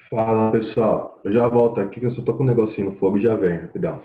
Fala, pessoal. Eu já volto aqui, que eu só tô com um negocinho no fogo e já venho, rapidão.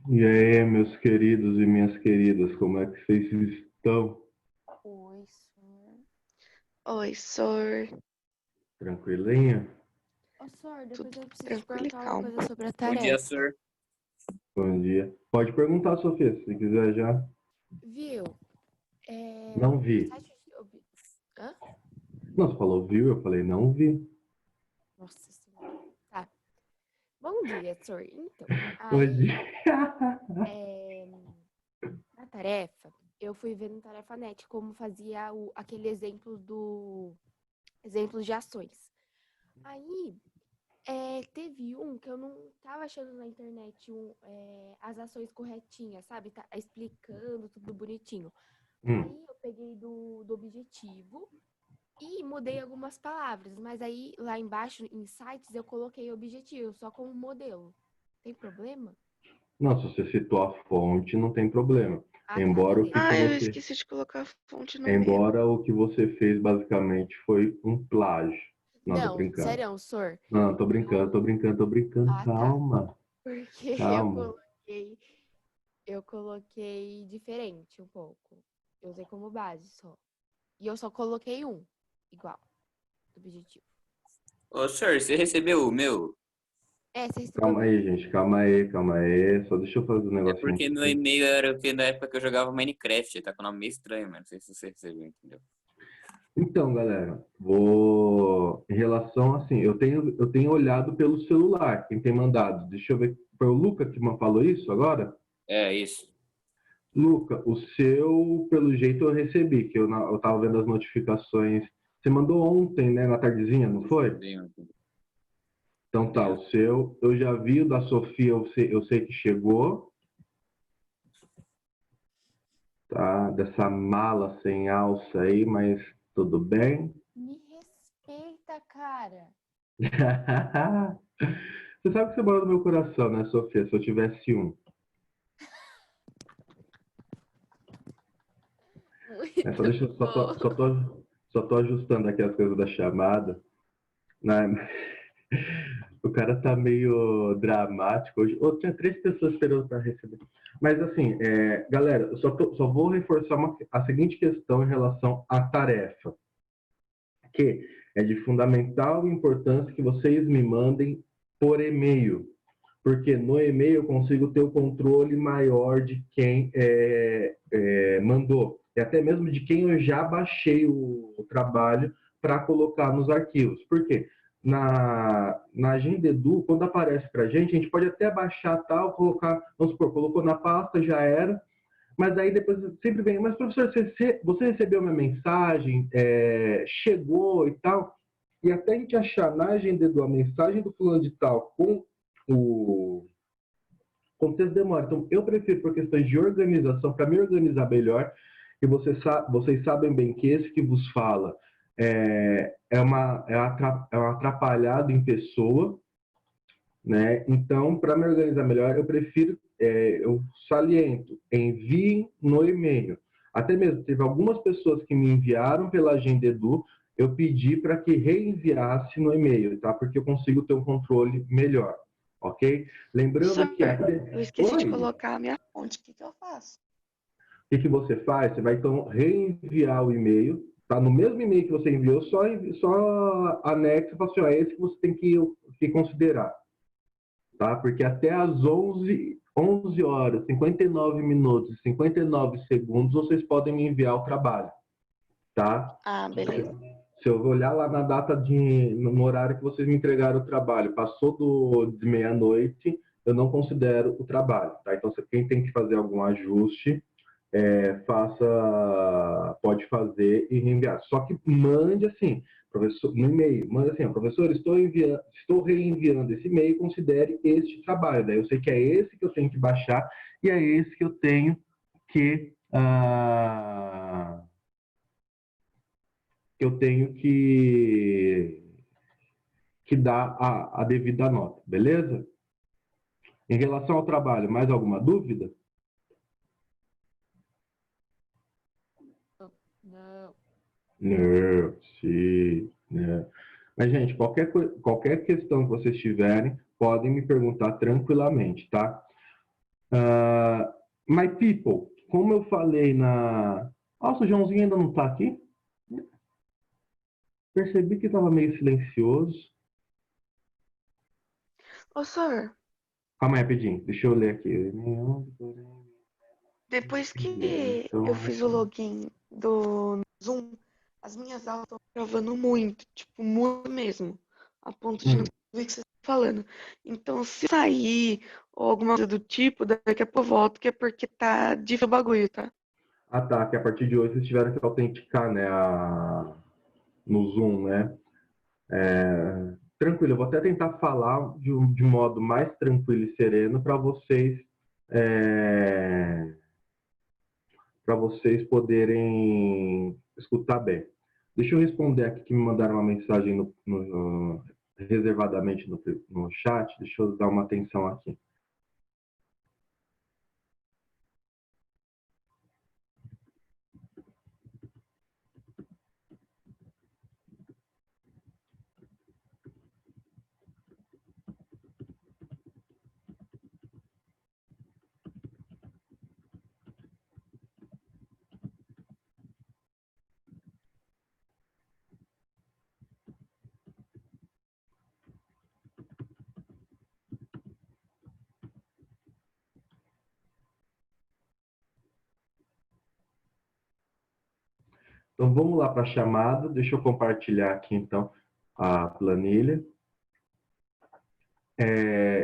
E aí, meus queridos e minhas queridas, como é que vocês estão? Oi, Sor. Oi, Sor. Tranquilinha? Ô, Sor, depois Tudo eu preciso te tranquilo e perguntar uma calmo. coisa sobre a Bom tarefa. dia, senhor. Bom dia. Pode perguntar, Sofia, se quiser já. Viu? Não No vi. site Hã? Não, você falou viu, eu falei não vi. Nossa Senhora. Tá. Bom dia, Sor. Então, Bom aí, dia. na tarefa, eu fui ver no Tarefa.net como fazia aquele exemplo exemplos de ações. Aí, teve um que eu não tava achando na internet as ações corretinhas, sabe? Tá explicando tudo bonitinho. Aí eu peguei do objetivo e mudei algumas palavras, mas aí lá embaixo, em sites, eu coloquei objetivo só como modelo. Tem problema? Não, se você citou a fonte, não tem problema. Ah, tá, Embora o beleza. que Eu você, esqueci de colocar a fonte no meu. embora o que você fez basicamente foi um plágio. Não, tô Não, brincando. sério, Sor. Não, tô brincando, tô brincando, tô brincando. Ah, tá. Calma, Porque calma. eu coloquei diferente um pouco. Eu usei como base só. E eu só coloquei um, igual, do objetivo. Ô, senhor, você recebeu o meu? Você recebeu Calma aí, gente, calma aí, calma aí. Só deixa eu fazer um É negocinho porque meu aqui. e-mail era da época que eu jogava Minecraft. Tá com o nome meio estranho, mano. Não sei se você recebeu, entendeu? Então, galera, vou. Em relação assim, eu tenho olhado pelo celular, quem tem mandado. Deixa eu ver. Foi o Luca que me falou isso agora? É, isso. Luca, o seu, pelo jeito, eu recebi, que eu tava vendo as notificações. Você mandou ontem, né, na tardezinha, não foi? Bem, Então tá, o seu, eu já vi, o da Sofia, eu sei que chegou, tá? Dessa mala sem alça aí, mas tudo bem. Me respeita, cara. Você sabe que você mora no meu coração, né, Sofia? Se eu tivesse um. É, só deixa, Muito só tô, bom. só tô, só tô ajustando aqui as coisas da chamada, né? O cara tá meio dramático hoje. Oh, tinha 3 pessoas esperando para receber. Mas assim, galera, eu só vou reforçar a seguinte questão em relação à tarefa, que é de fundamental importância que vocês me mandem por e-mail, porque no e-mail eu consigo ter o controle maior de quem mandou, e até mesmo de quem eu já baixei o trabalho para colocar nos arquivos. Por quê? na Agenda Edu, quando aparece para a gente pode até baixar tal, colocar, vamos supor, colocou na pasta, já era, mas aí depois sempre vem, mas professor, você recebeu minha mensagem, chegou e tal, e até a gente achar na Agenda Edu a mensagem do fulano de tal com o contexto demora. Então, eu prefiro, por questões de organização, para me organizar melhor, e vocês sabem bem que esse que vos fala é um atrapalhado em pessoa, né? Então, para me organizar melhor, eu prefiro, eu saliento, enviem no e-mail. Até mesmo, teve algumas pessoas que me enviaram pela Agenda Edu, eu pedi para que reenviasse no e-mail, tá? Porque eu consigo ter um controle melhor, ok? Lembrando Professor, que... eu esqueci de Oi? colocar a minha fonte. O que que eu faço? O que você faz? Você vai, então, reenviar o e-mail, tá? No mesmo e-mail que você enviou, só anexa e fala assim, ó, é esse que você tem que considerar, tá? Porque até às 11 horas, 59 minutos e 59 segundos, vocês podem me enviar o trabalho, tá? Ah, beleza. Se eu olhar lá na data no horário que vocês me entregaram o trabalho, passou de meia-noite, eu não considero o trabalho, tá? Então, quem tem que fazer algum ajuste, pode fazer e reenviar. Só que mande assim, professor, no e-mail, manda assim, professor, estou reenviando esse e-mail, considere este trabalho. Daí eu sei que é esse que eu tenho que baixar e é esse que eu tenho que que dar a devida nota, beleza? Em relação ao trabalho, mais alguma dúvida? Não. Não, sim, né? Mas, gente, qualquer questão que vocês tiverem, podem me perguntar tranquilamente, tá? My people, como eu falei na... Nossa, o Joãozinho ainda não está aqui? Percebi que estava meio silencioso. Ô, senhor, Calma aí, rapidinho. Deixa eu ler aqui. depois que eu Então, fiz o login do Zoom, as minhas aulas estão travando muito, tipo, muito mesmo, a ponto de não saber o que vocês estão falando. Então, se sair ou alguma coisa do tipo, daqui a pouco eu volto, que é porque tá difícil o bagulho, tá? tá, que a partir de hoje vocês tiveram que autenticar, né, no Zoom, né? Tranquilo, eu vou até tentar falar de modo mais tranquilo e sereno é, para vocês poderem escutar bem. Deixa eu responder aqui que me mandaram uma mensagem reservadamente no chat. Deixa eu dar uma atenção aqui. Então, vamos lá para a chamada. Deixa eu compartilhar aqui, então, a planilha.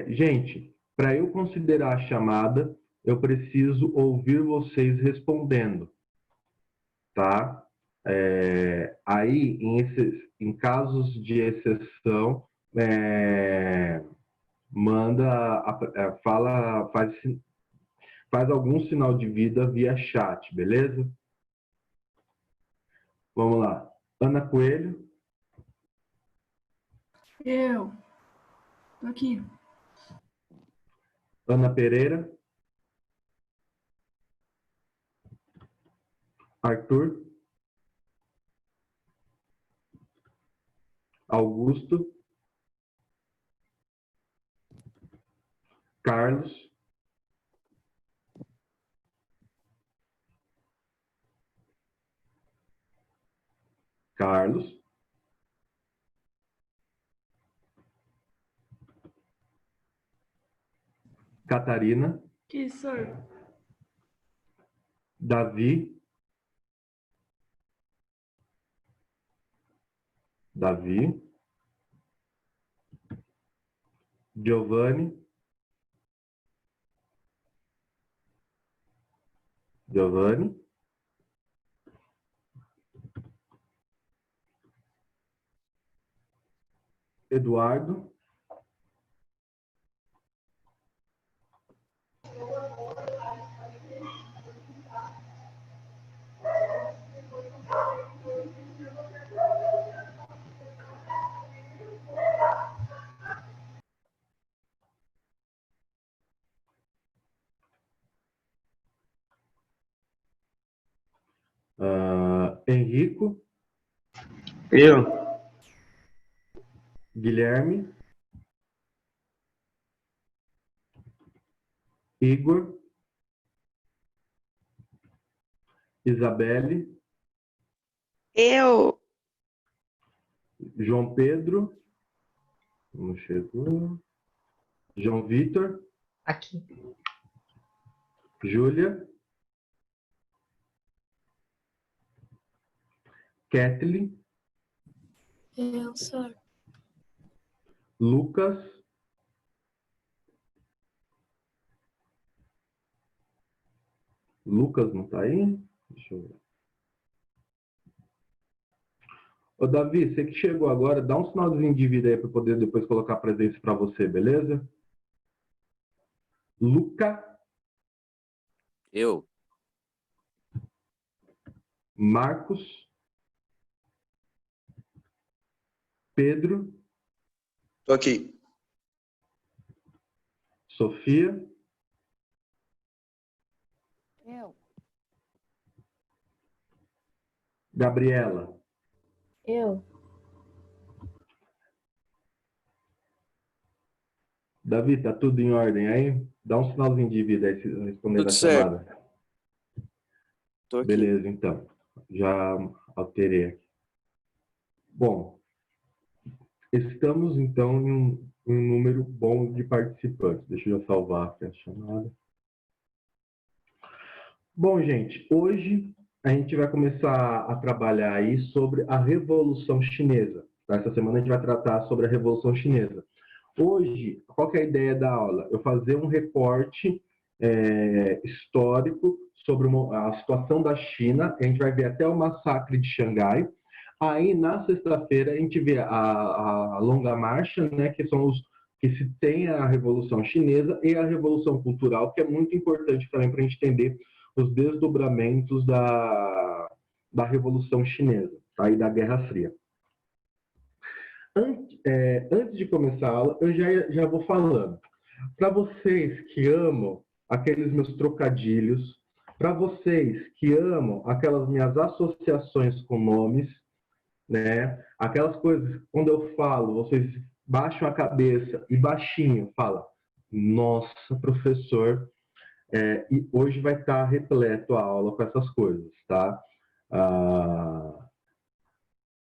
Gente, para eu considerar a chamada, eu preciso ouvir vocês respondendo, tá? Aí, em casos de exceção, faz algum sinal de vida via chat, beleza? Vamos lá. Ana Coelho. Eu. Tô aqui. Ana Pereira. Arthur. Augusto. Carlos. Carlos. Catarina. Que, senhor? Davi. Davi. Giovanni. Giovanni. Eduardo. Henrico. Eu. Guilherme. Igor. Isabelle. Eu. João Pedro. Não chegou. João Vitor. Aqui. Júlia. Kathleen. Eu, senhor. Lucas. Lucas não tá aí? Deixa eu ver. Ô, Davi, você que chegou agora, dá um sinalzinho de vida aí para poder depois colocar a presença para você, beleza? Luca. Eu. Marcos. Pedro. Tô aqui. Sofia. Eu. Gabriela. Eu. Davi, tá tudo em ordem aí? Dá um sinalzinho de vida aí, se responder Tudo a certo. chamada. Tô aqui. Beleza, então. Já alterei aqui. Bom, estamos, então, em um número bom de participantes. Deixa eu já salvar aqui a chamada. Bom, gente, hoje a gente vai começar a trabalhar aí sobre a Revolução Chinesa. Tá? Essa semana a gente vai tratar sobre a Revolução Chinesa. Hoje, qual que é a ideia da aula? Eu fazer um recorte histórico sobre a situação da China. A gente vai ver até o massacre de Xangai. Aí, na sexta-feira, a gente vê a longa marcha, né, que são os que se tem a Revolução Chinesa e a Revolução Cultural, que é muito importante também para a gente entender os desdobramentos da Revolução Chinesa, tá? E da Guerra Fria. Antes de começar a aula, eu já vou falando. Para vocês que amam aqueles meus trocadilhos, para vocês que amam aquelas minhas associações com nomes, né? Aquelas coisas, quando eu falo, vocês baixam a cabeça e baixinho falam, nossa, professor, e hoje vai estar repleto a aula com essas coisas, tá?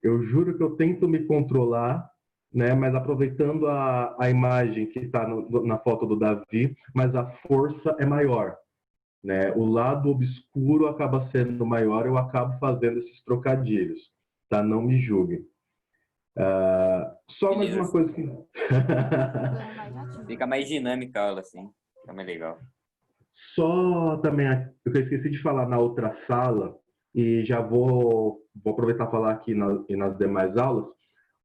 Eu juro que eu tento me controlar, né? Mas aproveitando a imagem que está na foto do Davi, mas a força é maior, né? O lado obscuro acaba sendo maior, eu acabo fazendo esses trocadilhos, tá? Não me julguem. Só mais uma coisa que... Fica mais dinâmica a aula, assim. Fica mais legal. Só também, eu esqueci de falar na outra sala, e já vou aproveitar para falar aqui nas demais aulas.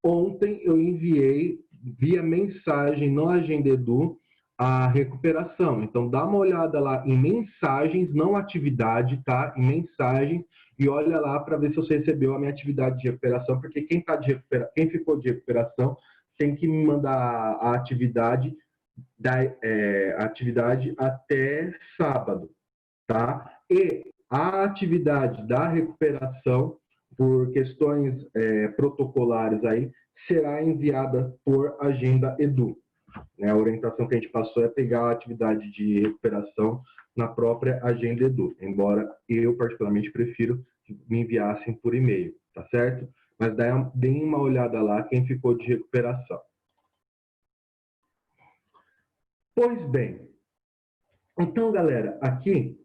Ontem eu enviei via mensagem no Agenda Edu a recuperação. Então dá uma olhada lá em mensagens, não atividade, tá? Em mensagens, e olha lá para ver se você recebeu a minha atividade de recuperação, porque quem ficou de recuperação tem que me mandar a atividade até sábado, tá? E a atividade da recuperação, por questões protocolares aí, será enviada por Agenda Edu. Né? A orientação que a gente passou é pegar a atividade de recuperação na própria Agenda Edu, embora eu particularmente prefiro que me enviassem por e-mail, tá certo? Mas deem uma olhada lá quem ficou de recuperação. Pois bem, então, galera, aqui,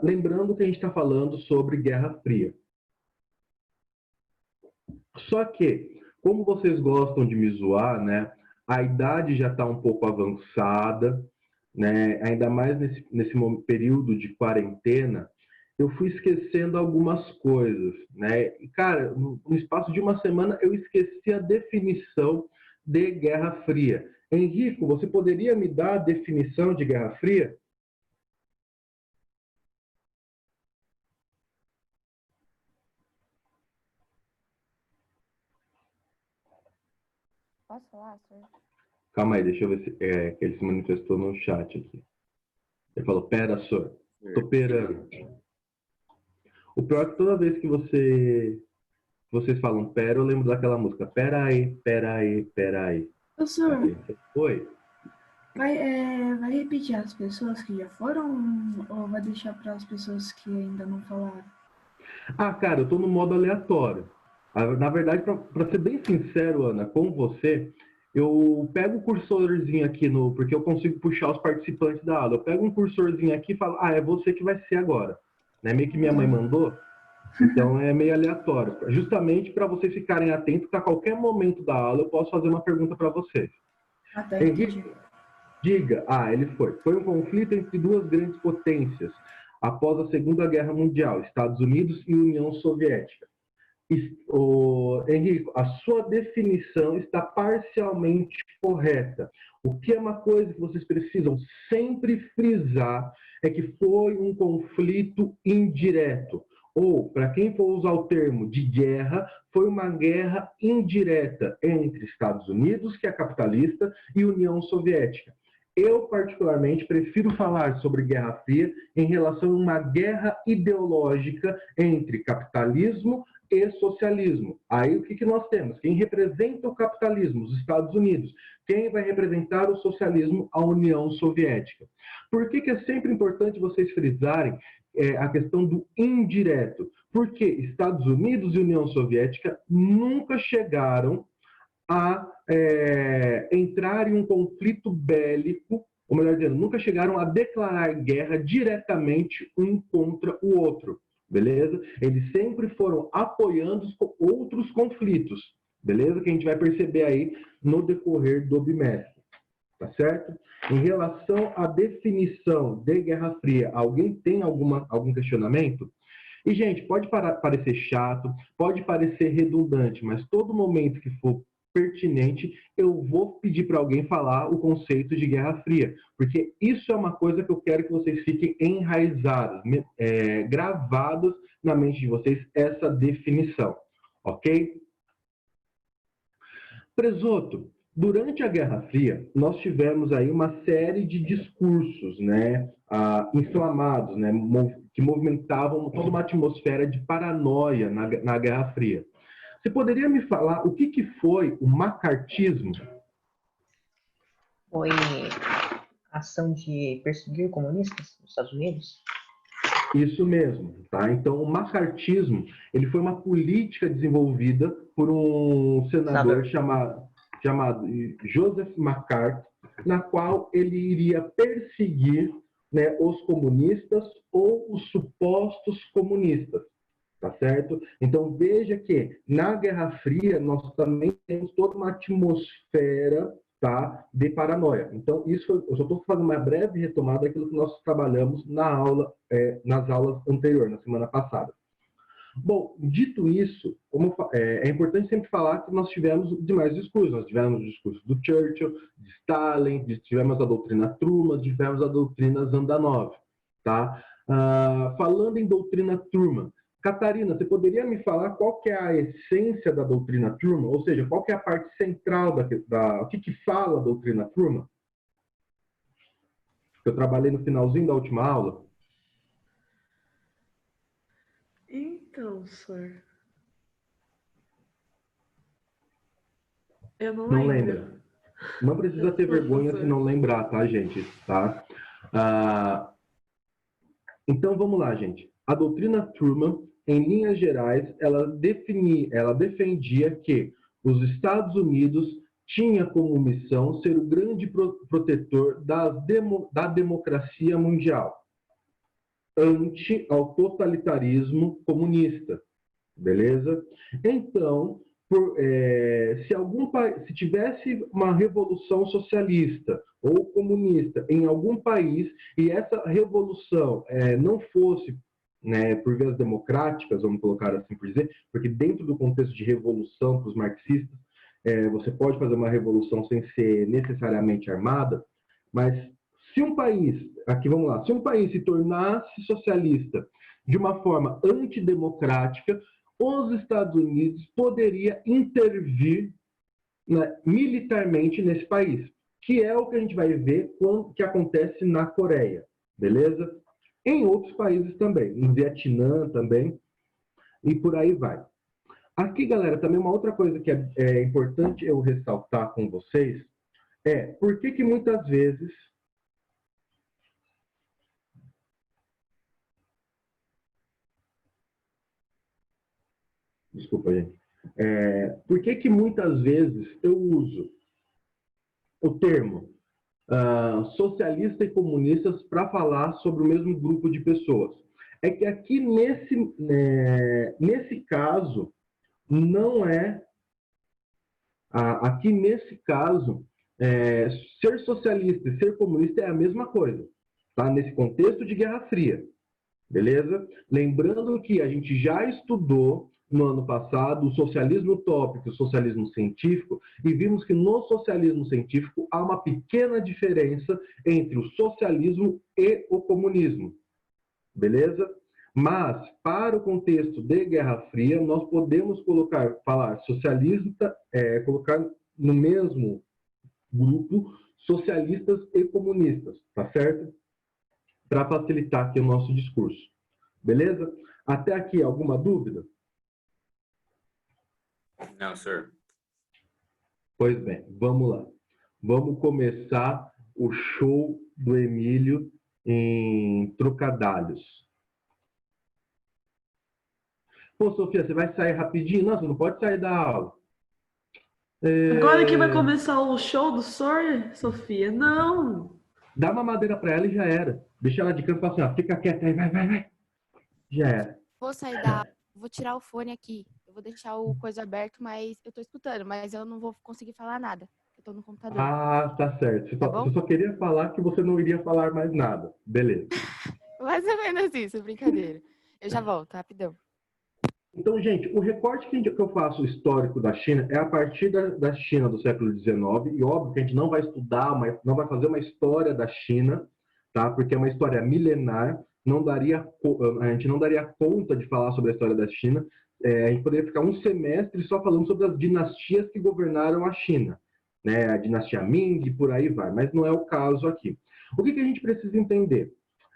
lembrando que a gente está falando sobre Guerra Fria. Só que, como vocês gostam de me zoar, né? a idade já está um pouco avançada, né? Ainda mais nesse período de quarentena, eu fui esquecendo algumas coisas, né? E, cara, no espaço de uma semana, eu esqueci a definição de Guerra Fria. Henrico, você poderia me dar a definição de Guerra Fria? Posso falar, senhor? Calma aí, deixa eu ver se que ele se manifestou no chat aqui. Ele falou, pera, senhor, tô perando. O pior é que toda vez que vocês falam pera, eu lembro daquela música, pera aí, pera aí, pera aí. Professor, Oi? vai repetir as pessoas que já foram ou vai deixar para as pessoas que ainda não falaram? Ah, cara, eu tô no modo aleatório. Na verdade, para ser bem sincero, Ana, com você, eu pego o cursorzinho aqui porque eu consigo puxar os participantes da aula. Eu pego um cursorzinho aqui e falo, é você que vai ser agora. Né? Meio que minha mãe mandou, então é meio aleatório. Justamente para vocês ficarem atentos, que a qualquer momento da aula eu posso fazer uma pergunta para vocês. Até entendi. Henrique, diga. Ele foi. Foi um conflito entre duas grandes potências após a Segunda Guerra Mundial, Estados Unidos e União Soviética. Henrico, a sua definição está parcialmente correta. O que é uma coisa que vocês precisam sempre frisar é que foi um conflito indireto. Ou, para quem for usar o termo de guerra, foi uma guerra indireta entre Estados Unidos, que é capitalista, e União Soviética. Eu, particularmente, prefiro falar sobre Guerra Fria em relação a uma guerra ideológica entre capitalismo e socialismo. Aí o que nós temos? Quem representa o capitalismo? Os Estados Unidos. Quem vai representar o socialismo? A União Soviética. Por que é sempre importante vocês frisarem a questão do indireto? Porque Estados Unidos e União Soviética nunca chegaram a entrar em um conflito bélico, ou melhor dizendo, nunca chegaram a declarar guerra diretamente um contra o outro, beleza? Eles sempre foram apoiando outros conflitos, beleza? Que a gente vai perceber aí no decorrer do bimestre, tá certo? Em relação à definição de Guerra Fria, alguém tem algum questionamento? E, gente, pode parecer chato, pode parecer redundante, mas todo momento que for pertinente, eu vou pedir para alguém falar o conceito de Guerra Fria, porque isso é uma coisa que eu quero que vocês fiquem enraizados, gravados na mente de vocês, essa definição, ok? Presoto, durante a Guerra Fria, nós tivemos aí uma série de discursos, né, inflamados, né, que movimentavam toda uma atmosfera de paranoia na Guerra Fria. Você poderia me falar o que foi o macartismo? Foi a ação de perseguir comunistas nos Estados Unidos? Isso mesmo, tá? Então, o macartismo, ele foi uma política desenvolvida por um senador chamado Joseph McCarthy, na qual ele iria perseguir, né, os comunistas ou os supostos comunistas. Tá certo? Então, veja que na Guerra Fria nós também temos toda uma atmosfera, tá, de paranoia. Então, isso eu só estou fazendo uma breve retomada daquilo que nós trabalhamos nas aulas anteriores, na semana passada. Bom, dito isso, é importante sempre falar que nós tivemos demais discursos. Nós tivemos o discurso do Churchill, de Stalin, tivemos a doutrina Truman, tivemos a doutrina Zhdanov. Tá? Falando em doutrina Truman, Catarina, você poderia me falar qual que é a essência da doutrina Truman? Ou seja, qual que é a parte central o que fala a doutrina Truman? Eu trabalhei no finalzinho da última aula. Então, senhor, eu não Não lembro. lembra? Não precisa ter vergonha se não lembrar, tá, gente? Tá? Então, vamos lá, gente. A doutrina Truman, em linhas gerais, ela defendia que os Estados Unidos tinha como missão ser o grande protetor da democracia mundial, ante ao totalitarismo comunista, beleza? Então, se tivesse uma revolução socialista ou comunista em algum país e essa revolução não fosse, né, por vias democráticas, vamos colocar assim por dizer, porque dentro do contexto de revolução para os marxistas, você pode fazer uma revolução sem ser necessariamente armada, mas se um país, aqui vamos lá, se um país se tornasse socialista de uma forma antidemocrática, os Estados Unidos poderia intervir, né, militarmente nesse país, que é o que a gente vai ver que acontece na Coreia, beleza? Em outros países também, no Vietnã também, e por aí vai. Aqui, galera, também uma outra coisa que é importante eu ressaltar com vocês por que muitas vezes desculpa, gente. Por que muitas vezes eu uso o termo socialista e comunistas para falar sobre o mesmo grupo de pessoas? É que aqui nesse caso, não é... Aqui nesse caso, ser socialista e ser comunista é a mesma coisa, tá? Nesse contexto de Guerra Fria, beleza? Lembrando que a gente já estudou no ano passado o socialismo utópico e o socialismo científico e vimos que no socialismo científico há uma pequena diferença entre o socialismo e o comunismo, beleza? Mas, para o contexto de Guerra Fria, nós podemos falar socialista, colocar no mesmo grupo socialistas e comunistas, tá certo? Para facilitar aqui o nosso discurso. Beleza? Até aqui, alguma dúvida? Não, senhor. Pois bem, vamos lá. Vamos começar o show do Emílio em trocadalhos. Pô, Sofia, você vai sair rapidinho? Não, você não pode sair da aula. Agora que vai começar o show do senhor, Sofia? Não. Dá uma madeira para ela e já era. Deixa ela de canto e fala assim, ó, fica quieta aí, vai. Já era. Vou sair da aula, vou tirar o fone aqui. Eu vou deixar o coisa aberto, mas eu tô escutando, mas eu não vou conseguir falar nada. Eu tô no computador. Ah, tá certo. Você só queria falar que você não iria falar mais nada. Beleza. Mais ou menos isso, brincadeira. Eu já volto, rapidão. Então, gente, o recorte que eu faço histórico da China é a partir da China do século XIX, e óbvio que a gente não vai estudar, não vai fazer uma história da China, tá? Porque é uma história milenar, a gente não daria conta de falar sobre a história da China, a gente poderia ficar um semestre só falando sobre as dinastias que governaram a China, né? A dinastia Ming, e por aí vai, mas não é o caso aqui. O que a gente precisa entender?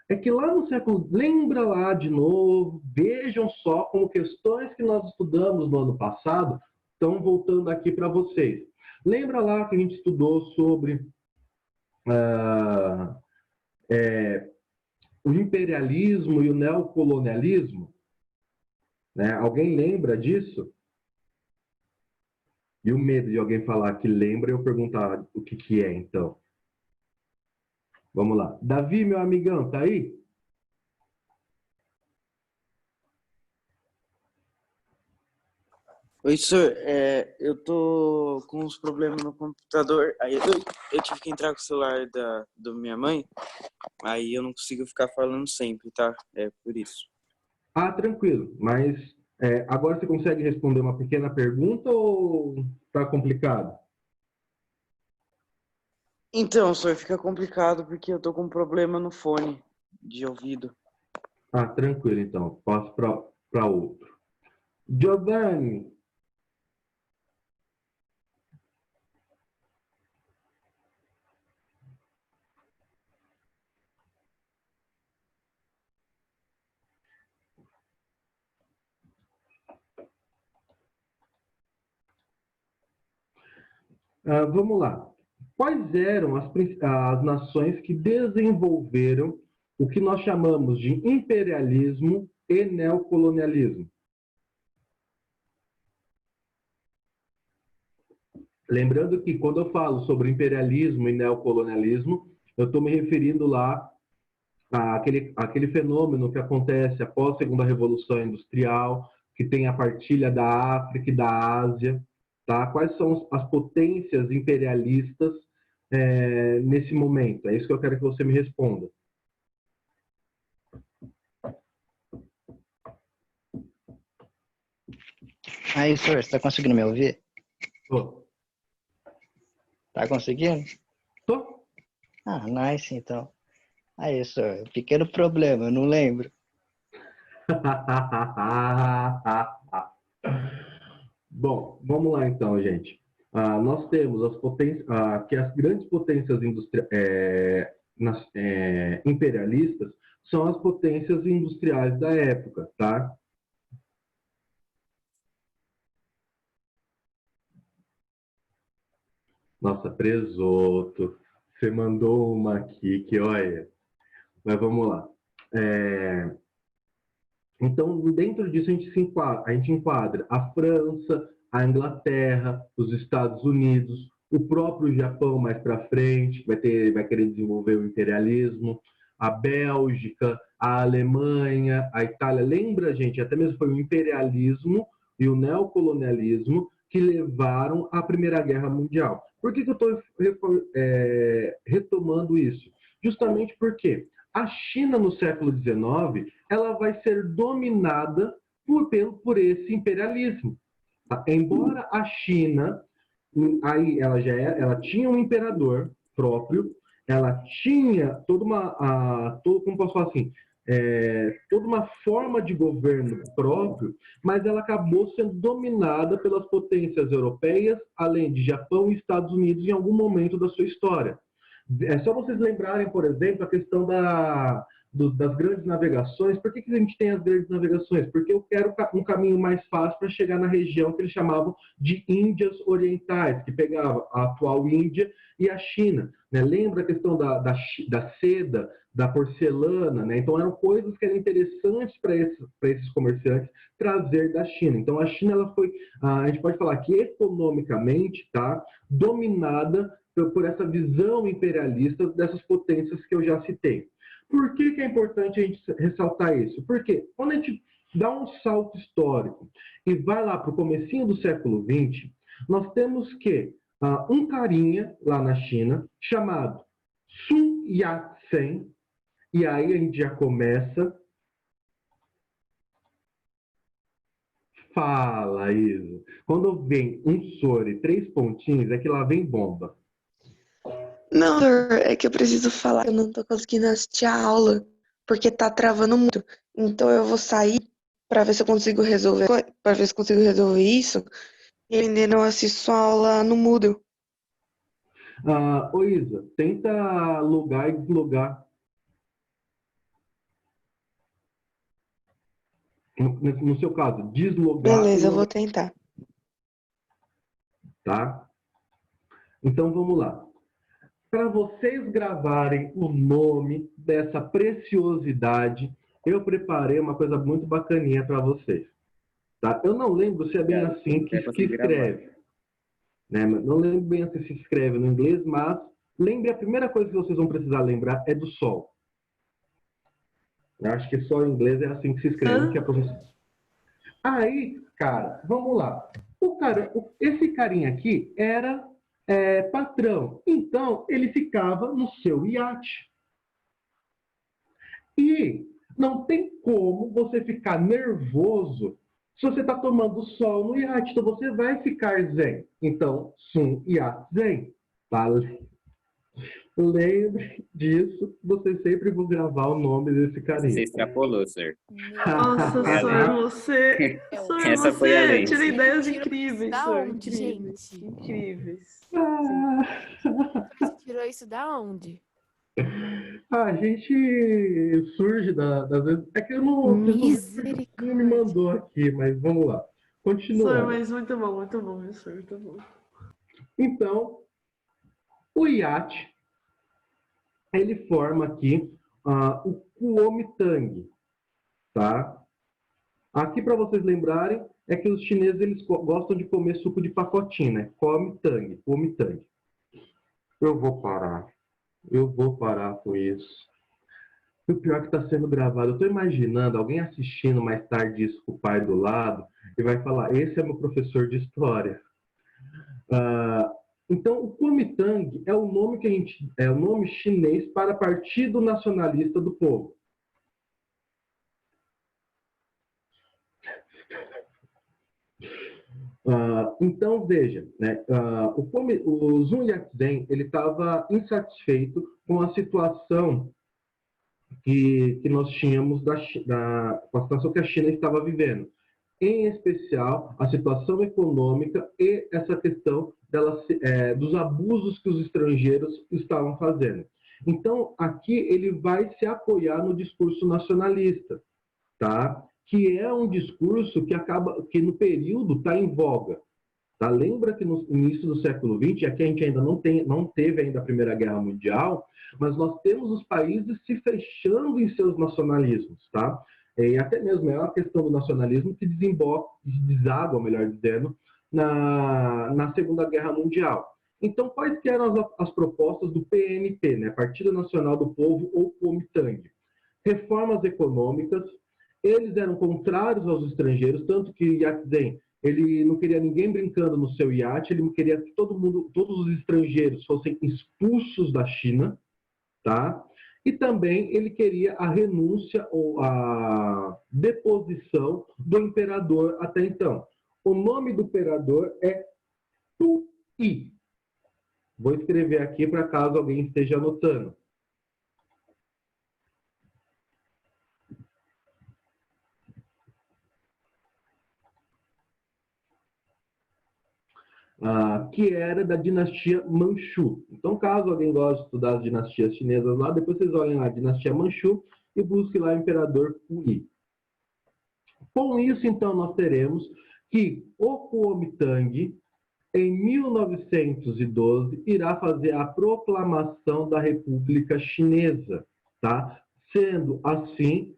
É que lá no século, lembra lá de novo, vejam só como questões que nós estudamos no ano passado estão voltando aqui para vocês. Lembra lá que a gente estudou sobre o imperialismo e o neocolonialismo? Né? Alguém lembra disso? E o medo de alguém falar que lembra e eu perguntar o que é, então. Vamos lá. Davi, meu amigão, tá aí? Oi, senhor. Eu tô com uns problemas no computador. Aí eu tive que entrar com o celular da minha mãe. Aí eu não consigo ficar falando sempre, tá? É por isso. Ah, tranquilo. Mas agora você consegue responder uma pequena pergunta ou tá complicado? Então, senhor, fica complicado porque eu tô com um problema no fone de ouvido. Ah, tranquilo, então. Passo para outro. Giovanni. Vamos lá. Quais eram as nações que desenvolveram o que nós chamamos de imperialismo e neocolonialismo? Lembrando que quando eu falo sobre imperialismo e neocolonialismo, eu estou me referindo lá àquele fenômeno que acontece após a Segunda Revolução Industrial, que tem a partilha da África e da Ásia, tá? Quais são as potências imperialistas nesse momento? É isso que eu quero que você me responda. Aí, senhor, você está conseguindo me ouvir? Tô. Tá conseguindo? Tô. Ah, nice, então. Aí, senhor, pequeno problema, eu não lembro. Bom, vamos lá então, gente. Nós temos que as grandes potências imperialistas são as potências industriais da época, tá? Nossa, presoto. Você mandou uma aqui que, olha... Mas vamos lá. Então, dentro disso, a gente enquadra a França, a Inglaterra, os Estados Unidos, o próprio Japão mais para frente, vai querer desenvolver o imperialismo, a Bélgica, a Alemanha, a Itália. Lembra, gente, até mesmo foi o imperialismo e o neocolonialismo que levaram à Primeira Guerra Mundial. Por que eu estou retomando isso? Justamente porque a China, no século XIX, ela vai ser dominada por esse imperialismo. Tá? Embora a China, aí ela tinha um imperador próprio, ela tinha como posso falar assim, toda uma forma de governo próprio, mas ela acabou sendo dominada pelas potências europeias, além de Japão e Estados Unidos, em algum momento da sua história. É só vocês lembrarem, por exemplo, a questão das grandes navegações. Por que a gente tem as grandes navegações? Porque eu quero um caminho mais fácil para chegar na região que eles chamavam de Índias Orientais, que pegava a atual Índia e a China. Né? Lembra a questão da seda, da porcelana? Né? Então, eram coisas que eram interessantes para esses comerciantes trazer da China. Então, a China ela foi, a gente pode falar que economicamente, tá, dominada por essa visão imperialista dessas potências que eu já citei. Por que é importante a gente ressaltar isso? Porque quando a gente dá um salto histórico e vai lá para o comecinho do século XX, nós temos que um carinha lá na China chamado Sun Yat-sen, e aí a gente já começa... Fala, Isa. Quando vem um soro e 3 pontinhos, é que lá vem bomba. Não, doutor, é que eu preciso falar. Eu não tô conseguindo assistir a aula, porque tá travando muito. Então eu vou sair pra ver se eu consigo resolver, isso. E ainda não assisto a aula no Moodle. Ô Isa, tenta logar e deslogar. No seu caso, deslogar Beleza, e eu vou logar, tentar. tá? Então vamos lá. Para vocês gravarem o nome dessa preciosidade, eu preparei uma coisa muito bacaninha para vocês. Tá? Eu não lembro se é bem assim que se escreve. Né? Não lembro bem assim se escreve no inglês, mas lembre, a primeira coisa que vocês vão precisar lembrar é do sol. Eu acho que só em inglês é assim que se escreve, que é professor. Aí, cara, vamos lá. Esse carinha aqui era patrão. Então, ele ficava no seu iate. E não tem como você ficar nervoso se você está tomando sol no iate. Então, você vai ficar zen. Então, Sun Yat Zen. Vale. Lembre disso, vocês sempre vão gravar o nome desse carinha. Você extrapolou, senhor. Nossa, Foi senhor, além. você foi além. tira ideias Tirou incríveis, da senhor. onde, Incríveis, gente? incríveis. Você tirou isso da onde? A gente surge das vezes. É que eu não me Misericórdia. mandou aqui, mas vamos lá. Senhor, Continuando. mas muito bom, meu senhor, muito bom. Então, o iate, ele forma aqui o Kuomintang, tá? Aqui, para vocês lembrarem, é que os chineses eles gostam de comer suco de pacotinho, né? Kuomintang. Eu vou parar com isso. E o pior é que está sendo gravado. Eu estou imaginando alguém assistindo mais tarde isso com o pai do lado e vai falar: esse é meu professor de história. Ah, então, o Kuomintang é o nome que a gente é o nome chinês para Partido Nacionalista do Povo. Então, veja, né, o Sun Yat-sen ele estava insatisfeito com a situação que nós tínhamos com a situação que a China estava vivendo, em especial a situação econômica e essa questão dos abusos que os estrangeiros estavam fazendo. Então, aqui ele vai se apoiar no discurso nacionalista, tá? Que é um discurso que no período está em voga. Tá? Lembra que no início do século XX, aqui a gente ainda não teve ainda a Primeira Guerra Mundial, mas nós temos os países se fechando em seus nacionalismos, tá? E até mesmo é uma questão do nacionalismo que deságua, melhor dizendo, na Segunda Guerra Mundial. Então, quais que eram as propostas do PNP, né? Partido Nacional do Povo ou Kuomintang? Reformas econômicas, eles eram contrários aos estrangeiros, tanto que Yat-sen ele não queria ninguém brincando no seu iate, ele queria que todos os estrangeiros fossem expulsos da China, tá? E também ele queria a renúncia ou a deposição do imperador até então. O nome do imperador é Tu Yi. Vou escrever aqui para caso alguém esteja anotando. Que era da dinastia Manchu. Então, caso alguém goste de estudar as dinastias chinesas lá, depois vocês olhem lá a dinastia Manchu e busquem lá o imperador Puyi. Com isso, então, nós teremos que o Kuomintang, em 1912, irá fazer a proclamação da República Chinesa, tá? Sendo assim,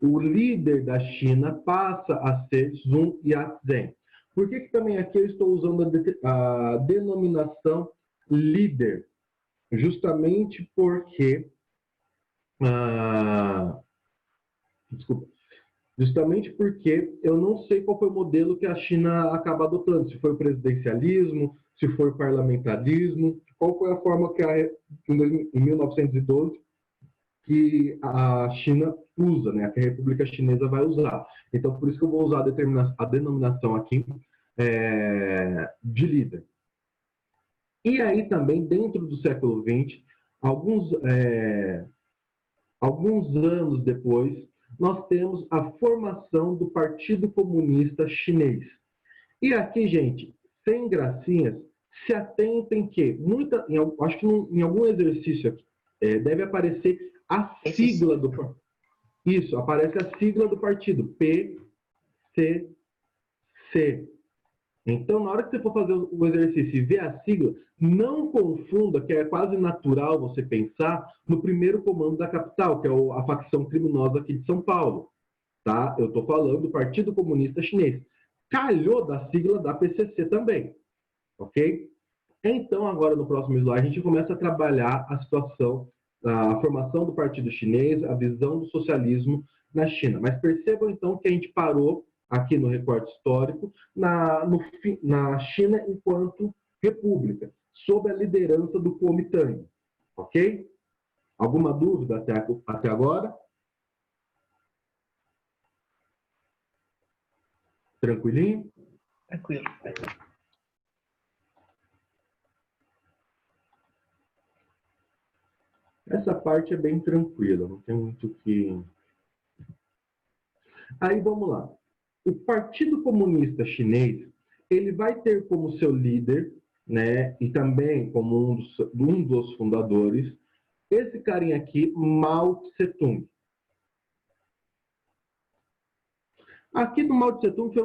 o líder da China passa a ser Sun Yat-sen. Por que também aqui eu estou usando a denominação líder? Justamente porque, desculpa, justamente porque eu não sei qual foi o modelo que a China acaba adotando, se foi o presidencialismo, se foi o parlamentarismo, qual foi a forma que em 1912 que a China usa, né, que a República Chinesa vai usar. Então, por isso que eu vou usar a denominação aqui de líder. E aí também, dentro do século XX, alguns anos depois, nós temos a formação do Partido Comunista Chinês. E aqui, gente, sem gracinhas, se atentem que, acho que em algum exercício aqui, deve aparecer a sigla do partido. Isso, aparece a sigla do partido, PCC. Então, na hora que você for fazer o exercício e ver a sigla, não confunda, que é quase natural você pensar no primeiro comando da capital, que é a facção criminosa aqui de São Paulo. Tá? Eu estou falando do Partido Comunista Chinês. Calhou da sigla da PCC também. Ok? Então, agora no próximo slide, a gente começa a trabalhar a situação, a formação do Partido Chinês, a visão do socialismo na China. Mas percebam, então, que a gente parou aqui no recorte histórico na China enquanto república, sob a liderança do Kuomintang. Ok? Alguma dúvida até agora? Tranquilinho? Tranquilo. Essa parte é bem tranquila, não tem muito o que... Aí vamos lá. O Partido Comunista Chinês, ele vai ter como seu líder, né, e também como um dos fundadores, esse carinha aqui, Mao Tse-tung. Aqui do Mao Tse-tung foi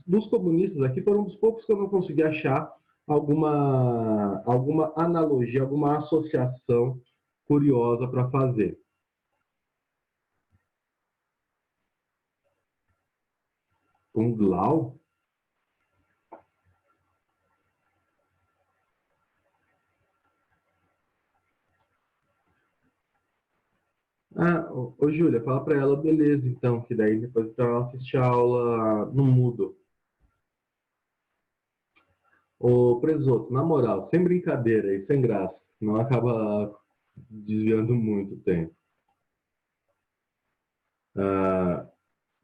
dos comunistas aqui, foram um dos poucos que eu não consegui achar alguma analogia, alguma associação curiosa para fazer. Kung Lao? Ô Júlia, fala pra ela, beleza, então, que daí depois então, ela assiste a aula no Moodle. Ô Presoto, na moral, sem brincadeira e sem graça, não acaba desviando muito o tempo.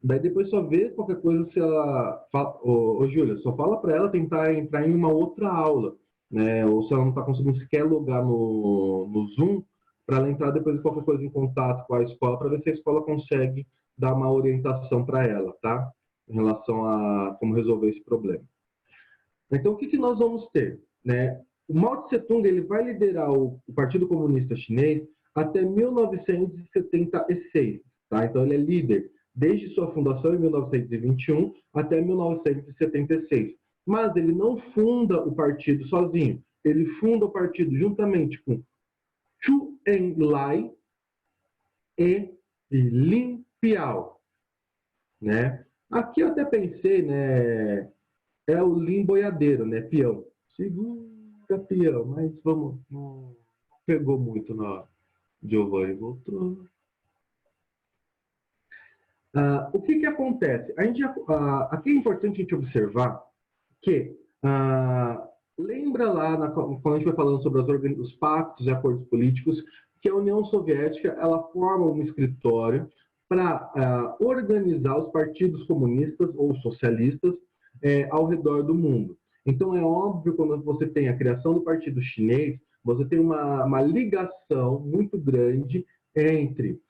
Daí depois só vê qualquer coisa se ela... Ô Júlia, só fala pra ela tentar entrar em uma outra aula, né? Ou se ela não tá conseguindo sequer logar no Zoom, para ela entrar depois de qualquer coisa em contato com a escola, para ver se a escola consegue dar uma orientação para ela, tá? Em relação a como resolver esse problema. Então, o que nós vamos ter? Né? O Mao Tse-tung ele vai liderar o Partido Comunista Chinês até 1976. Tá? Então, ele é líder desde sua fundação em 1921 até 1976. Mas ele não funda o partido sozinho. Ele funda o partido juntamente com Chu Enlai e Lin Piao. Né? Aqui eu até pensei, né? É o Lin Boiadeiro, né? Peão. Segura, peão. Mas vamos... Não pegou muito na hora. Giovanni voltou. O que acontece? Aqui é importante a gente observar que... lembra lá, quando a gente vai falando sobre os pactos e acordos políticos, que a União Soviética ela forma um escritório para organizar os partidos comunistas ou socialistas ao redor do mundo. Então, é óbvio, quando você tem a criação do Partido Chinês, você tem uma ligação muito grande entre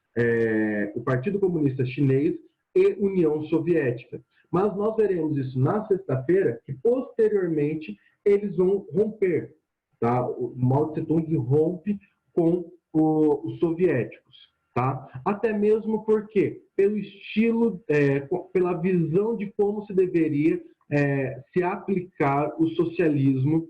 o Partido Comunista Chinês e União Soviética. Mas nós veremos isso na sexta-feira, que posteriormente eles vão romper. Tá? O Mao Tse-tung rompe com os soviéticos. Tá? Até mesmo porque, pelo estilo, pela visão de como se deveria se aplicar o socialismo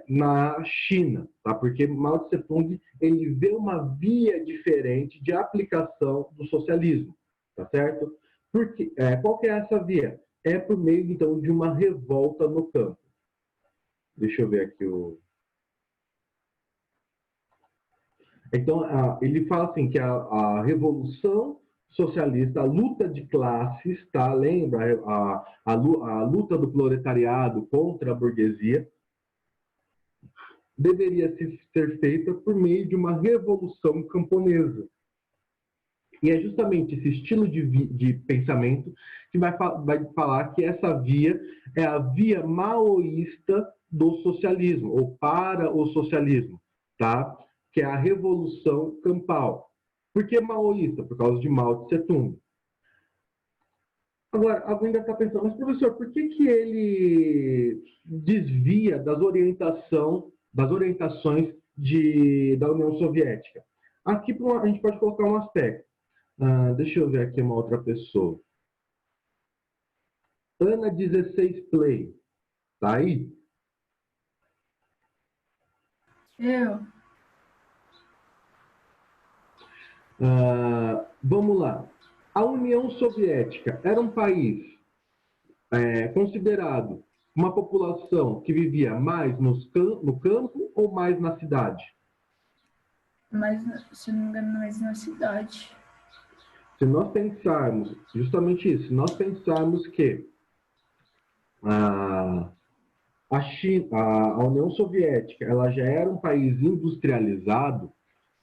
na China, tá? Porque Mao Tse-tung ele vê uma via diferente de aplicação do socialismo, tá certo? Porque, qual que é essa via? É por meio, então, de uma revolta no campo. Deixa eu ver aqui o... Então, ele fala assim, que a revolução socialista, a luta de classes, tá? Lembra a luta do proletariado contra a burguesia, deveria ser feita por meio de uma revolução camponesa. E é justamente esse estilo de pensamento que vai falar que essa via é a via maoísta do socialismo, ou para o socialismo, tá? Que é a revolução campal. Por que maoísta? Por causa de Mao Tse-tung. Agora, alguém ainda está pensando, mas professor, por que ele desvia das orientações da União Soviética? Aqui a gente pode colocar um aspecto. Deixa eu ver aqui uma outra pessoa. Ana 16 Play. Tá aí? Eu. Vamos lá. A União Soviética era um país considerado uma população que vivia mais no campo ou mais na cidade? Mas, se não me engano, mais na cidade. Se nós pensarmos, justamente isso, se nós pensarmos que a União Soviética ela já era um país industrializado,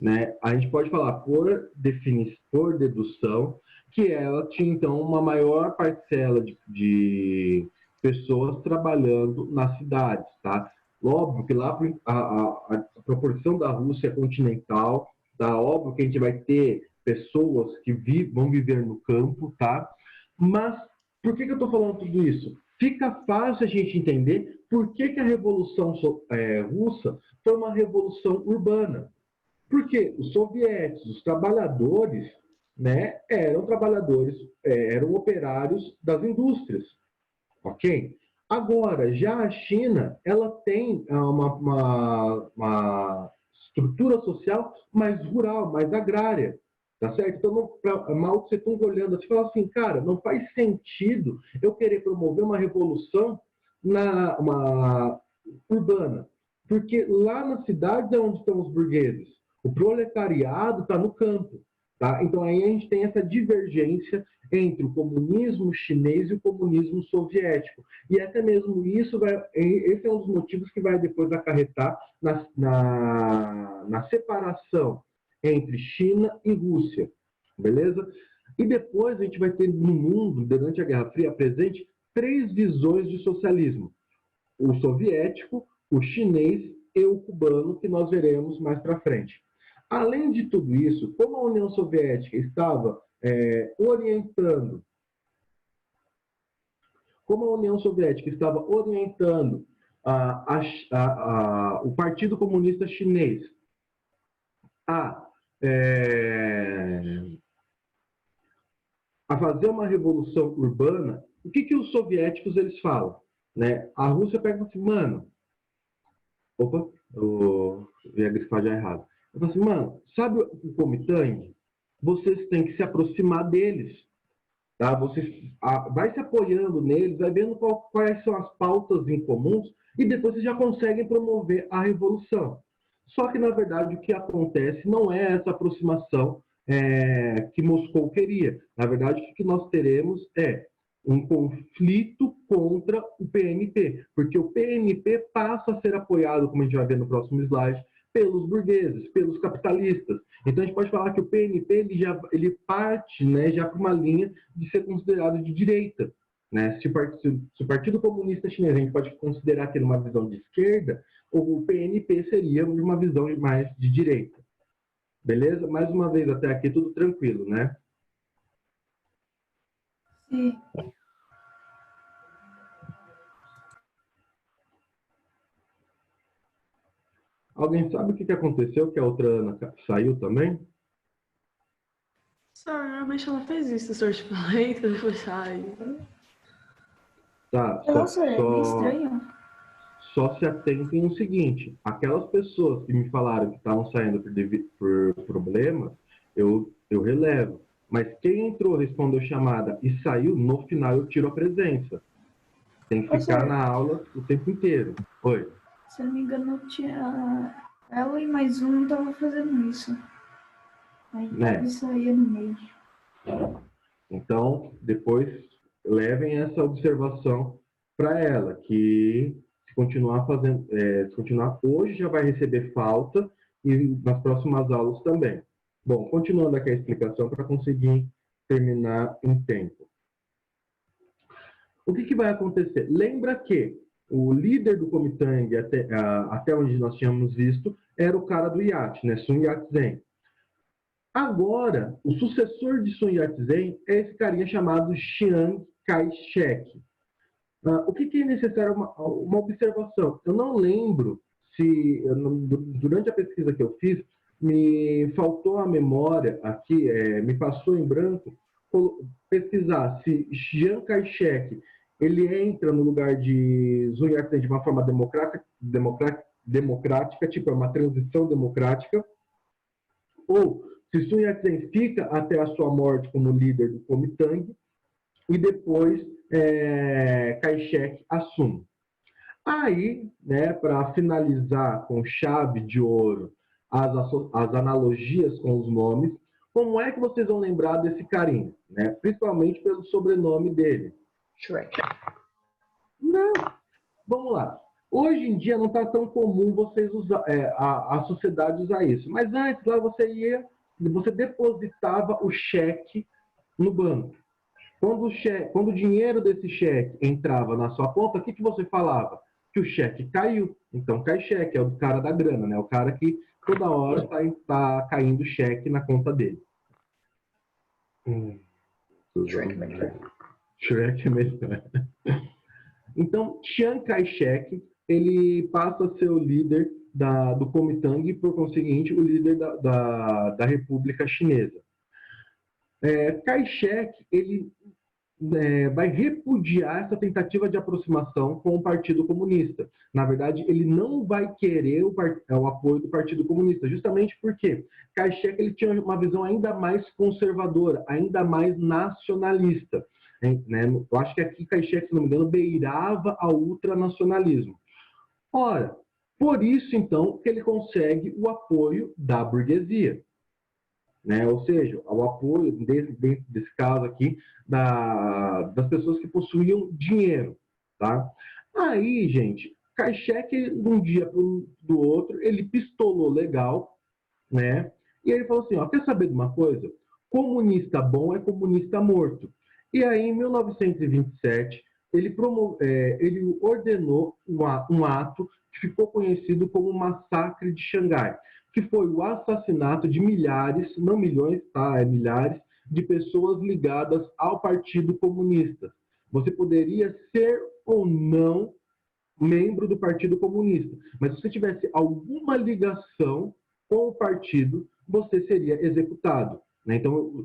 né? A gente pode falar por dedução que ela tinha então uma maior parcela de pessoas trabalhando nas cidades, tá? Óbvio que lá a proporção da Rússia continental, tá? Óbvio que a gente vai ter pessoas que vão viver no campo, tá? Mas por que eu estou falando tudo isso? Fica fácil a gente entender por que a Revolução Russa foi uma revolução urbana. Porque os soviéticos, os trabalhadores, né, eram operários das indústrias, ok? Agora, já a China, ela tem uma estrutura social mais rural, mais agrária, tá certo? Então, Mao Tse-tung olhando assim, fala assim, cara, não faz sentido eu querer promover uma revolução uma urbana, porque lá na cidade é onde estão os burgueses. O proletariado está no campo. Tá? Então, aí a gente tem essa divergência entre o comunismo chinês e o comunismo soviético. E até mesmo isso, esse é um dos motivos que vai depois acarretar na separação entre China e Rússia. Beleza? E depois a gente vai ter no mundo, durante a Guerra Fria, presente 3 visões de socialismo. O soviético, o chinês e o cubano, que nós veremos mais para frente. Além de tudo isso, como a União Soviética estava orientando o Partido Comunista Chinês a fazer uma revolução urbana, o que os soviéticos eles falam? Né? A Rússia pega e fala assim, mano, opa, eu ia grifar já errado. Eu falo assim, mano, sabe o Kuomintang? Vocês têm que se aproximar deles. Tá? Vai se apoiando neles, vai vendo quais são as pautas em comuns e depois vocês já conseguem promover a revolução. Só que, na verdade, o que acontece não é essa aproximação que Moscou queria. Na verdade, o que nós teremos é um conflito contra o PNP, porque o PNP passa a ser apoiado, como a gente vai ver no próximo slide, pelos burgueses, pelos capitalistas. Então, a gente pode falar que o PNP ele parte, né, já para uma linha de ser considerado de direita. Né? Se o Partido Comunista Chinês a gente pode considerar que uma visão de esquerda, o PNP seria uma visão mais de direita. Beleza? Mais uma vez, até aqui tudo tranquilo, né? Sim. Alguém sabe o que aconteceu que a outra Ana saiu também? Normalmente ela fez isso, o senhor tipo, entra e depois sai. Tá, Nossa, é meio estranho. Só se atentem no seguinte, aquelas pessoas que me falaram que estavam saindo por problemas, eu relevo. Mas quem entrou, respondeu chamada e saiu, no final eu tiro a presença. Tem que ficar na aula o tempo inteiro. Oi. Se eu não me engano, tinha ela e mais um estavam fazendo isso. Aí isso aí no meio. Então, depois levem essa observação para ela, que se continuar hoje já vai receber falta e nas próximas aulas também. Bom, continuando aqui a explicação para conseguir terminar em tempo. O que vai acontecer? Lembra que o líder do Kuomintang, até onde nós tínhamos visto, era o cara do iate, né? Sun Yat-sen. Agora, o sucessor de Sun Yat-sen é esse carinha chamado Chiang Kai-shek. O que é necessário? Uma observação. Eu não lembro se, durante a pesquisa que eu fiz, me faltou a memória aqui, me passou em branco, pesquisar se Chiang Kai-shek ele entra no lugar de Sun Yat-sen de uma forma democrática, tipo, é uma transição democrática, ou se Sun Yat-sen fica até a sua morte como líder do Kuomintang e depois Kai-shek assume. Aí, né, para finalizar com chave de ouro as analogias com os nomes, como é que vocês vão lembrar desse carinha? Né? Principalmente pelo sobrenome dele. Shrek. Não. Vamos lá. Hoje em dia não está tão comum vocês usar, a sociedade usar isso. Mas antes lá você depositava o cheque no banco. Quando o dinheiro desse cheque entrava na sua conta, o que você falava? Que o cheque caiu. Então cai cheque, é o cara da grana, né? O cara que toda hora está caindo cheque na conta dele. Shrek melhor. Shrek melhor. Então, Chiang Kai-shek, ele passa a ser o líder do Kuomintang e, por conseguinte, o líder da República Chinesa. Kai-shek, ele vai repudiar essa tentativa de aproximação com o Partido Comunista. Na verdade, ele não vai querer o apoio do Partido Comunista, justamente porque Kai-shek ele tinha uma visão ainda mais conservadora, ainda mais nacionalista. Né? Eu acho que aqui Kai-shek, se não me engano, beirava ao ultranacionalismo. Ora, Por isso, então, que ele consegue o apoio da burguesia, né? Ou seja, o apoio, dentro desse caso aqui, das pessoas que possuíam dinheiro, tá? Aí, gente, Karchek, de um dia para o outro, ele pistolou legal, né? E ele falou assim, ó, quer saber de uma coisa? Comunista bom é comunista morto. E aí, em 1927, ele ordenou um ato que ficou conhecido como Massacre de Xangai, que foi o assassinato de milhares, não milhões, tá? Milhares de pessoas ligadas ao Partido Comunista. Você poderia ser ou não membro do Partido Comunista, mas se você tivesse alguma ligação com o partido, você seria executado, né? Então,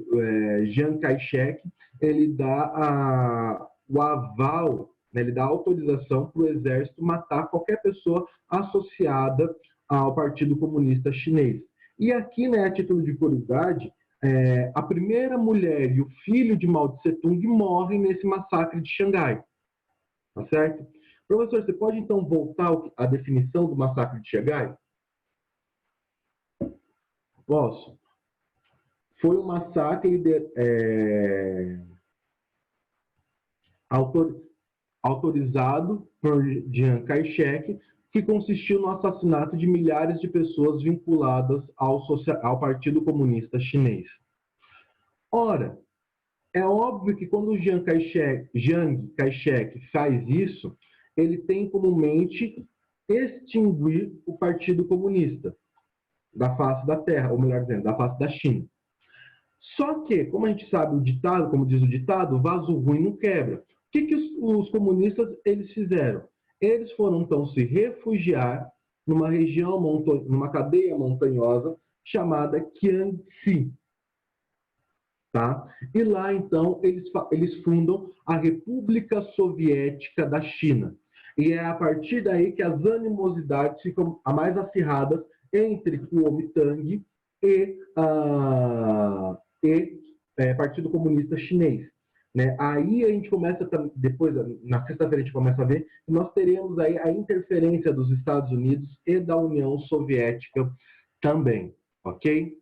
Chiang Kai-shek, ele dá o aval, né? Ele dá autorização para o exército matar qualquer pessoa associada ao Partido Comunista Chinês. E aqui, né, a título de curiosidade, a primeira mulher e o filho de Mao Tse-tung morrem nesse massacre de Xangai, tá certo? Professor, você pode então voltar à definição do massacre de Xangai? Posso. Foi um massacre autorizado por Chiang Kai-shek, que consistiu no assassinato de milhares de pessoas vinculadas ao Partido Comunista Chinês. Ora, é óbvio que quando o Chiang Kai-shek faz isso, ele tem como mente extinguir o Partido Comunista da face da Terra, ou melhor dizendo, da face da China. Só que, como a gente sabe o ditado, como diz o ditado, vaso ruim não quebra. O que os comunistas eles fizeram? Eles foram, então, se refugiar numa região, numa cadeia montanhosa chamada Jiangxi. Tá? E lá, então, eles fundam a República Soviética da China. E é a partir daí que as animosidades ficam mais acirradas entre Kuomintang e Partido Comunista Chinês. Né? Aí a gente começa, depois, na sexta-feira, a gente começa a ver que nós teremos aí a interferência dos Estados Unidos e da União Soviética também, ok?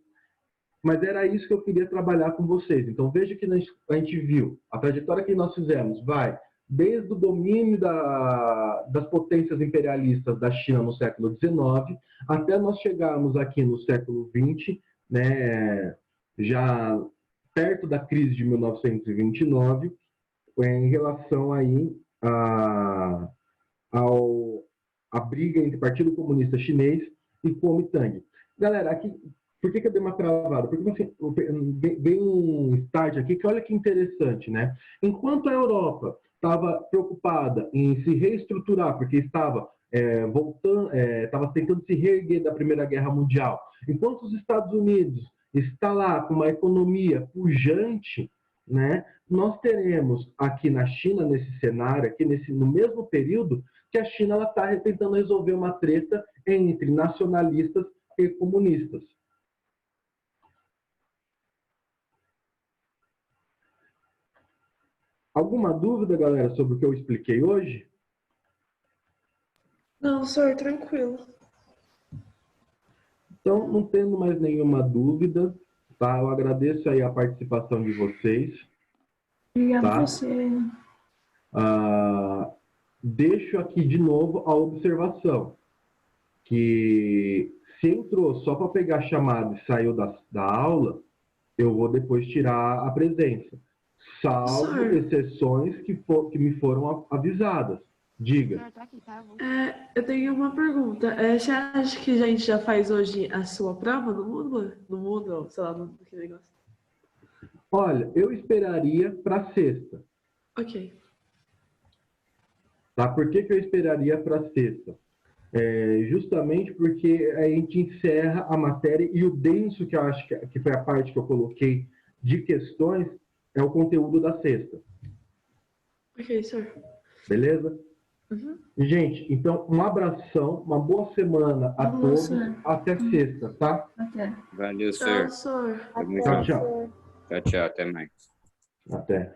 Mas era isso que eu queria trabalhar com vocês. Então, veja que a gente viu a trajetória que nós fizemos, vai desde o domínio das potências imperialistas da China no século XIX, até nós chegarmos aqui no século XX, né, já perto da crise de 1929, em relação aí à briga entre o Partido Comunista Chinês e Kuomintang. Galera, aqui, por que eu dei uma travada? Porque assim, bem um start aqui, que olha que interessante, né? Enquanto a Europa estava preocupada em se reestruturar, porque estava estava tentando se reerguer da Primeira Guerra Mundial, enquanto os Estados Unidos está lá com uma economia pujante, né? Nós teremos aqui na China, nesse cenário, aqui no mesmo período, que a China está tentando resolver uma treta entre nacionalistas e comunistas. Alguma dúvida, galera, sobre o que eu expliquei hoje? Não, senhor, tranquilo. Então, não tendo mais nenhuma dúvida, tá? Eu agradeço aí a participação de vocês. Obrigada tá? a você. Deixo aqui de novo a observação, que se entrou só para pegar a chamada e saiu da aula, eu vou depois tirar a presença, salvo exceções que me foram avisadas. Diga. Eu tenho uma pergunta. Você acha que a gente já faz hoje a sua prova no Moodle? No Moodle, sei lá, que negócio. Olha, eu esperaria para sexta. Ok. Tá? Por que eu esperaria para sexta? Justamente porque a gente encerra a matéria e o denso, que eu acho que foi a parte que eu coloquei de questões, é o conteúdo da sexta. Ok, senhor. Beleza? Uhum. Gente, então, um abração, uma boa semana a todos. Até sexta, tá? Até. Valeu, senhor. Tchau, senhor. Tchau, tchau. Tchau, tchau. Até mais. Até.